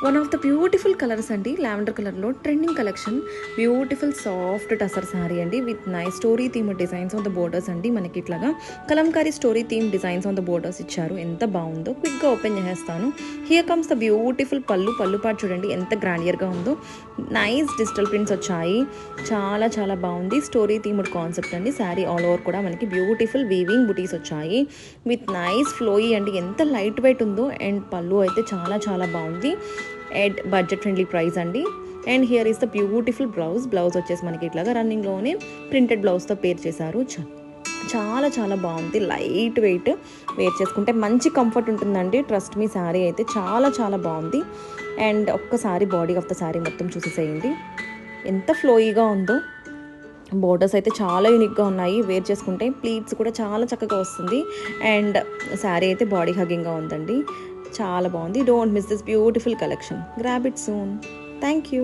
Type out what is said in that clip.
One of the beautiful colours అండి, lavender కలర్లో trending collection. Beautiful soft tussar sari అండి with nice story theme designs on the borders అండి. మనకి ఇట్లాగా Kalamkari story theme designs on the borders ఇచ్చారు. ఎంత బాగుందో, క్విక్గా ఓపెన్ చేసేస్తాను. హియర్ కమ్స్ ద బ్యూటిఫుల్ పళ్ళు పాటు చూడండి ఎంత గ్రాండియర్గా ఉందో. నైస్ డిజిటల్ ప్రింట్స్ వచ్చాయి, చాలా చాలా బాగుంది. స్టోరీ థీమ్డ్ కాన్సెప్ట్ అండి. శారీ ఆల్ ఓవర్ కూడా మనకి బ్యూటిఫుల్ వీవింగ్ బుటీస్ వచ్చాయి విత్ నైస్ ఫ్లోయీ అండి. ఎంత లైట్ వెయిట్ ఉందో. అండ్ పళ్ళు అయితే చాలా చాలా బాగుంది. ఎట్ బడ్జెట్ ఫ్రెండ్లీ ప్రైస్ అండి. And here is the beautiful blouse వచ్చేసి మనకి ఇట్లాగా రన్నింగ్లోనే ప్రింటెడ్ బ్లౌజ్తో పేర్ చేశారు. చాలా చాలా బాగుంది. లైట్ వెయిట్, వేర్ చేసుకుంటే మంచి కంఫర్ట్ ఉంటుందండి. ట్రస్ట్ మీ శారీ అయితే చాలా చాలా బాగుంది. అండ్ ఒక్కసారి బాడీ ఆఫ్ ద శారీ మొత్తం చూసేసేయండి ఎంత ఫ్లోయీగా ఉందో. బోర్డర్స్ అయితే చాలా యూనిక్గా ఉన్నాయి. వేర్ చేసుకుంటే ప్లీట్స్ కూడా చాలా చక్కగా వస్తుంది. అండ్ శారీ అయితే బాడీ హగ్గింగ్గా ఉందండి. చాలా బాగుంది. Don't miss this beautiful collection. Grab it soon. Thank you.